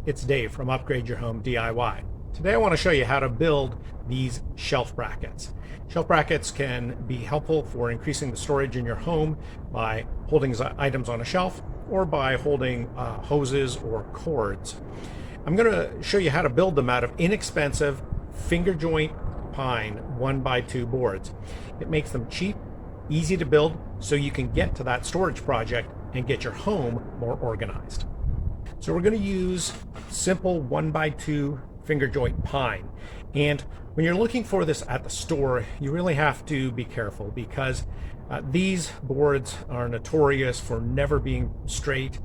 it's Dave from Upgrade Your Home DIY. Today I want to show you how to build these shelf brackets. Shelf brackets can be helpful for increasing the storage in your home by holding items on a shelf or by holding hoses or cords. I'm going to show you how to build them out of inexpensive finger joint pine 1x2 boards. It makes them cheap, easy to build, so you can get to that storage project and get your home more organized. So we're going to use simple 1x2 finger joint pine. And when you're looking for this at the store, you really have to be careful because these boards are notorious for never being straight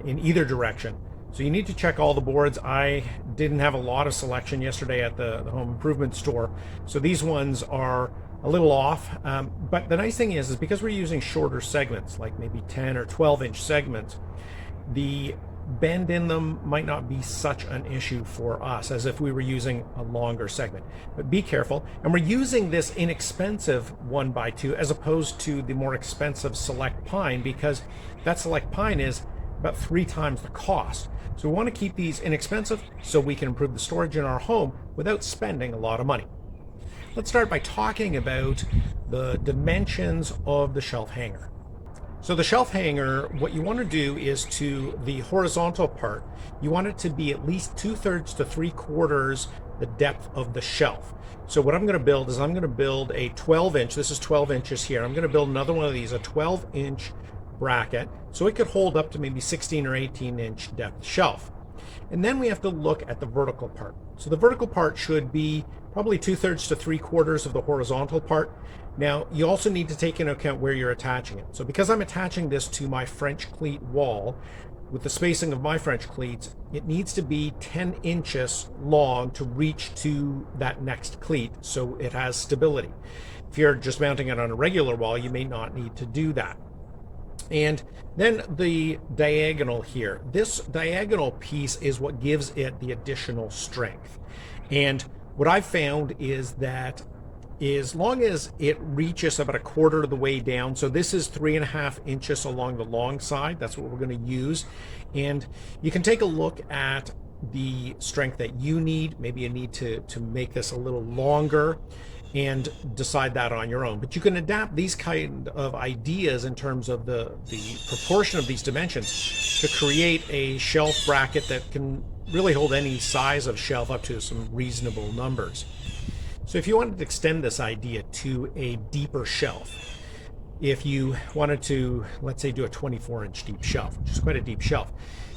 in either direction. So you need to check all the boards. I didn't have a lot of selection yesterday at the home improvement store, so these ones are a little off. But the nice thing is because we're using shorter segments, like maybe 10 or 12-inch segments, the bend in them might not be such an issue for us as if we were using a longer segment. But be careful. And we're using this inexpensive 1x2 as opposed to the more expensive select pine, because that select pine is about 3 times the cost. So we want to keep these inexpensive so we can improve the storage in our home without spending a lot of money. Let's start by talking about the dimensions of the shelf hanger. So the shelf hanger, what you want to do is to the horizontal part, you want it to be at least 2/3 to 3/4 the depth of the shelf. So what I'm going to build is I'm going to build a 12-inch, this is 12 inches here, I'm going to build another one of these, a 12-inch bracket, so it could hold up to maybe 16 or 18-inch depth shelf. And then we have to look at the vertical part. So the vertical part should be probably 2/3 to 3/4 of the horizontal part. Now you also need to take into account where you're attaching it. So because I'm attaching this to my French cleat wall, with the spacing of my French cleats, it needs to be 10 inches long to reach to that next cleat so it has stability. If you're just mounting it on a regular wall, you may not need to do that. And then the diagonal here, this diagonal piece is what gives it the additional strength. And what I've found is that as long as it reaches about 1/4 of the way down, so this is 3.5 inches along the long side, that's what we're going to use. And you can take a look at the strength that you need. Maybe you need to make this a little longer and decide that on your own. But you can adapt these kind of ideas in terms of the proportion of these dimensions to create a shelf bracket that can really hold any size of shelf up to some reasonable numbers. So if you wanted to extend this idea to a deeper shelf, if you wanted to, let's say, do a 24-inch deep shelf, which is quite a deep shelf,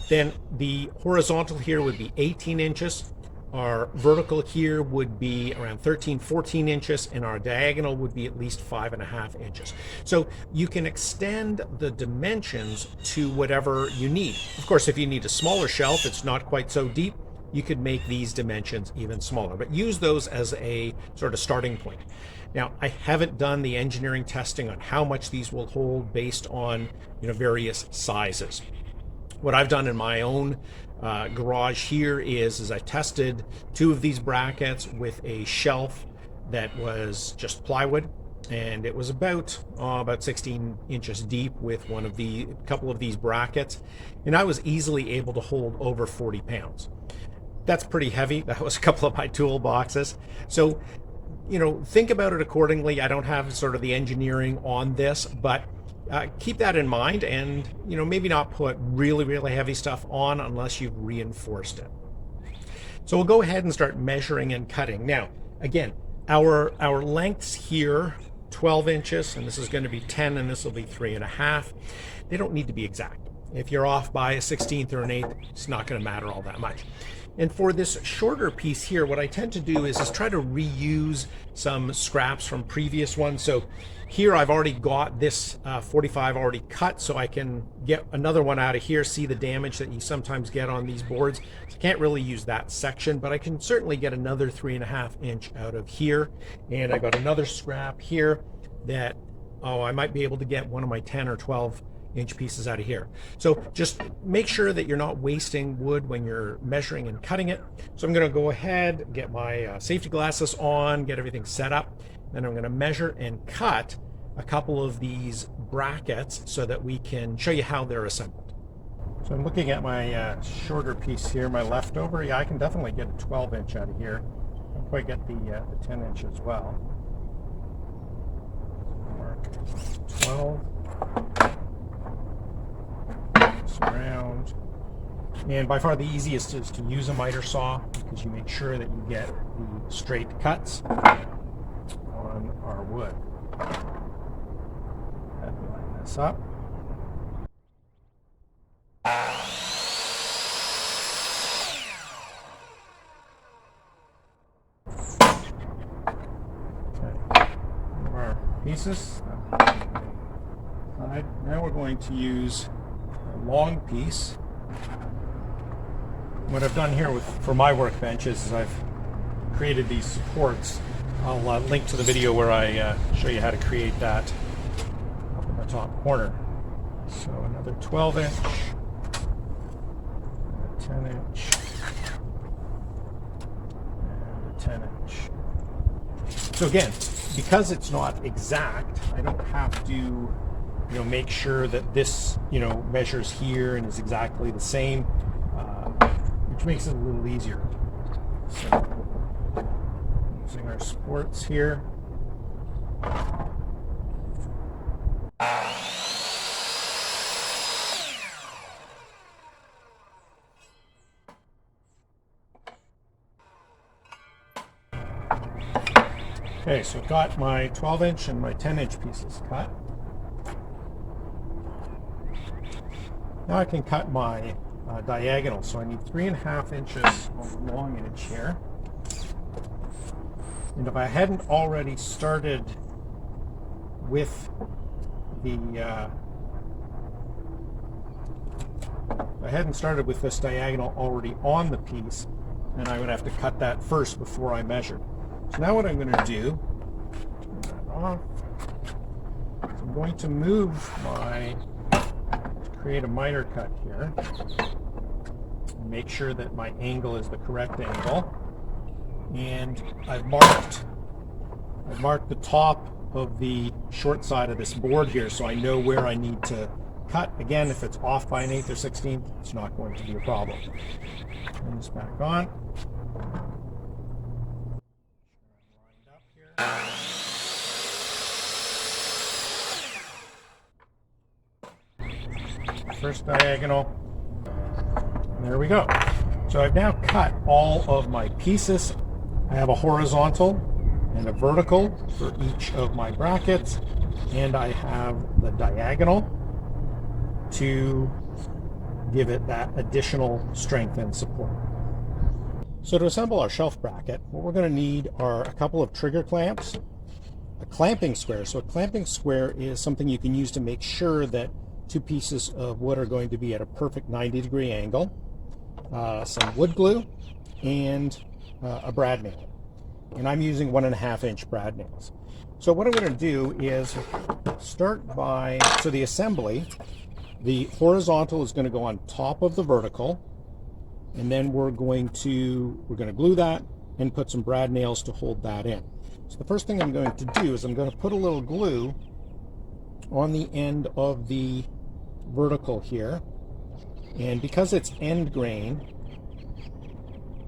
then the horizontal here would be 18 inches. Our vertical here would be around 13, 14 inches, and our diagonal would be at least 5.5 inches. So you can extend the dimensions to whatever you need. Of course, if you need a smaller shelf, it's not quite so deep, you could make these dimensions even smaller, but use those as a sort of starting point. Now, I haven't done the engineering testing on how much these will hold based on various sizes. What I've done in my own garage here is I tested 2 of these brackets with a shelf that was just plywood, and it was about 16 inches deep with couple of these brackets, and I was easily able to hold over 40 pounds. That's pretty heavy. That was a couple of my toolboxes. So, think about it accordingly. I don't have sort of the engineering on this, but keep that in mind, and maybe not put really heavy stuff on unless you've reinforced it. So we'll go ahead and start measuring and cutting. Now, again, our lengths here, 12 inches, and this is going to be 10, and this will be 3.5. They don't need to be exact. If you're off by a 1/16 or an 1/8, it's not going to matter all that much. And for this shorter piece here, what I tend to do is try to reuse some scraps from previous ones. So here I've already got this 45 already cut, so I can get another one out of here. See the damage that you sometimes get on these boards. So I can't really use that section, but I can certainly get another 3.5 inch out of here. And I got another scrap here that, I might be able to get one of my 10 or 12-inch pieces out of here. So just make sure that you're not wasting wood when you're measuring and cutting it. So I'm going to go ahead, get my safety glasses on, get everything set up. Then I'm going to measure and cut a couple of these brackets so that we can show you how they're assembled. So I'm looking at my shorter piece here, my leftover. Yeah, I can definitely get a 12-inch out of here. I don't quite get the 10-inch as well. Mark 12. Around. And by far the easiest is to use a miter saw, because you make sure that you get the straight cuts on our wood. Line this up. Okay. Our pieces. Now we're going to use a long piece. What I've done here for my workbench is I've created these supports. I'll link to the video where I show you how to create that up in the top corner. So another 12-inch, a 10-inch, and a 10-inch. So again, because it's not exact, I don't have to make sure that this measures here and is exactly the same, which makes it a little easier. So using our supports here. Okay, so I've got my 12-inch and my 10-inch pieces cut. Now I can cut my diagonal. So I need 3.5 inches on the long edge here. And if I hadn't already started with this diagonal already on the piece, then I would have to cut that first before I measured. So now what I'm going to do, turn that off, is I'm going to move create a miter cut here, and make sure that my angle is the correct angle. And I've marked the top of the short side of this board here, so I know where I need to cut. Again, if it's off by 1/8 or 1/16, it's not going to be a problem. Turn this back on. First diagonal. And there we go. So I've now cut all of my pieces. I have a horizontal and a vertical for each of my brackets, and I have the diagonal to give it that additional strength and support. So to assemble our shelf bracket, what we're going to need are a couple of trigger clamps, a clamping square. So a clamping square is something you can use to make sure that two pieces of wood are going to be at a perfect 90-degree angle, some wood glue, and a brad nail. And I'm using 1.5-inch brad nails. So what I'm going to do is start by, so the assembly, the horizontal is going to go on top of the vertical, and then we're going to glue that and put some brad nails to hold that in. So the first thing I'm going to do is I'm going to put a little glue on the end of the vertical here, and because it's end grain,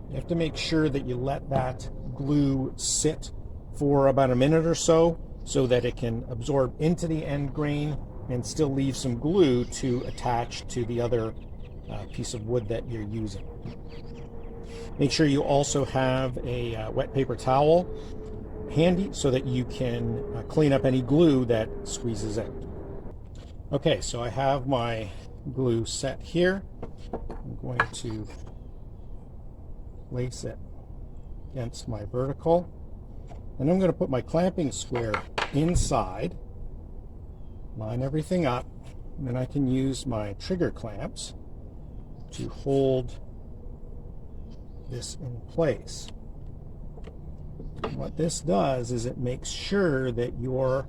you have to make sure that you let that glue sit for about a minute or so that it can absorb into the end grain and still leave some glue to attach to the other piece of wood that you're using. Make sure you also have a wet paper towel handy so that you can clean up any glue that squeezes out. Okay, so I have my glue set here. I'm going to place it against my vertical, and I'm going to put my clamping square inside, line everything up, and then I can use my trigger clamps to hold this in place. And what this does is it makes sure that your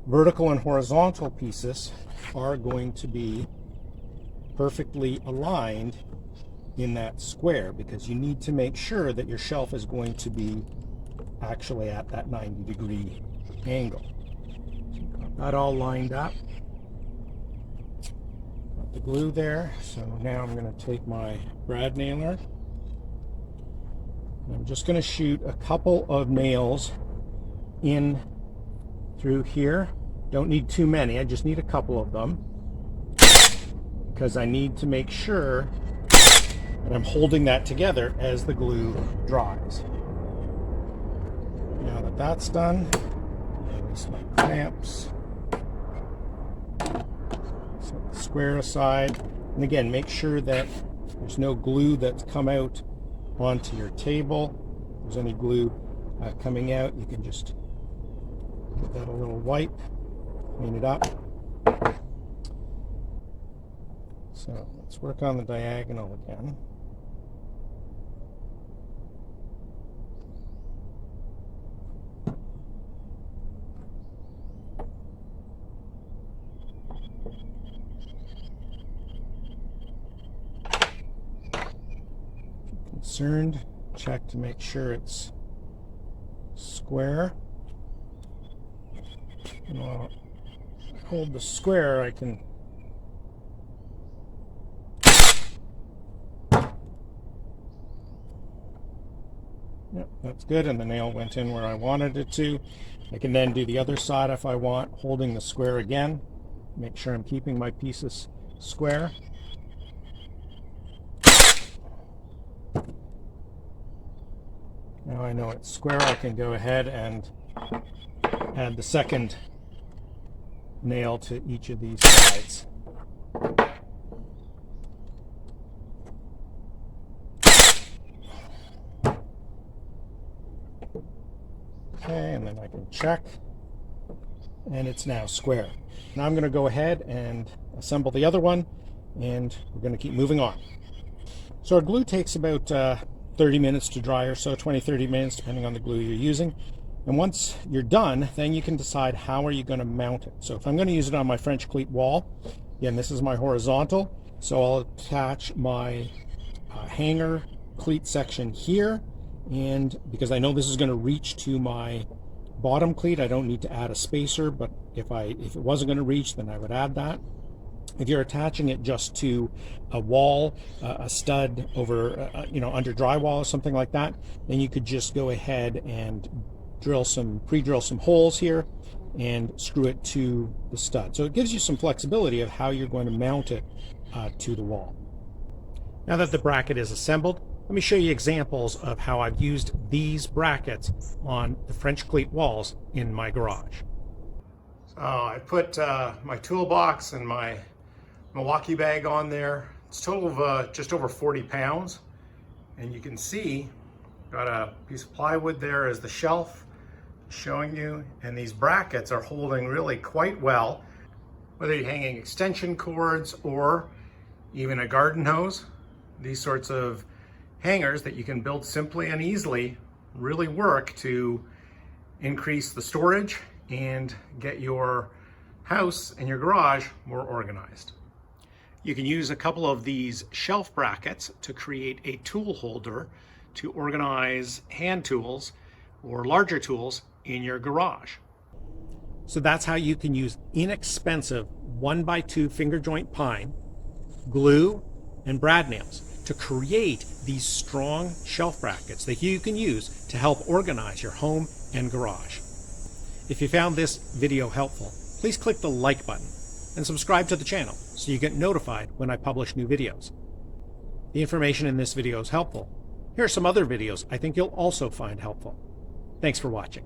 vertical and horizontal pieces are going to be perfectly aligned in that square, because you need to make sure that your shelf is going to be actually at that 90-degree angle. So got that all lined up. the glue there. So now I'm going to take my brad nailer. I'm just going to shoot a couple of nails in through here. Don't need too many, I just need a couple of them, because I need to make sure that I'm holding that together as the glue dries. Now that that's done, release my clamps. Set the square aside. And again, make sure that there's no glue that's come out onto your table. If there's any glue coming out, you can just give that a little wipe, clean it up. So let's work on the diagonal again. Concerned, check to make sure it's square. And while I hold the square, I can yep, that's good, and the nail went in where I wanted it to. I can then do the other side if I want, holding the square again. Make sure I'm keeping my pieces square. Now I know it's square, I can go ahead and add the second nail to each of these sides. Okay, and then I can check, and it's now square. Now I'm going to go ahead and assemble the other one, and we're going to keep moving on. So our glue takes about 30 minutes to dry or so, 20-30 minutes depending on the glue you're using. And once you're done, then you can decide how are you going to mount it. So if I'm going to use it on my French cleat wall, again, this is my horizontal, so I'll attach my hanger cleat section here, and because I know this is going to reach to my bottom cleat, I don't need to add a spacer, but if it wasn't going to reach, then I would add that. If you're attaching it just to a wall, a stud over, under drywall or something like that, then you could just go ahead and pre-drill some holes here and screw it to the stud. So it gives you some flexibility of how you're going to mount it to the wall. Now that the bracket is assembled, let me show you examples of how I've used these brackets on the French cleat walls in my garage. So I put my toolbox and my Milwaukee bag on there. It's a total of just over 40 pounds. And you can see, got a piece of plywood there as the shelf showing you. And these brackets are holding really quite well. Whether you're hanging extension cords or even a garden hose, these sorts of hangers that you can build simply and easily really work to increase the storage and get your house and your garage more organized. You can use a couple of these shelf brackets to create a tool holder to organize hand tools or larger tools in your garage. So that's how you can use inexpensive 1x2 finger joint pine, glue, and brad nails to create these strong shelf brackets that you can use to help organize your home and garage. If you found this video helpful, please click the like button and subscribe to the channel so you get notified when I publish new videos. The information in this video is helpful. Here are some other videos I think you'll also find helpful. Thanks for watching.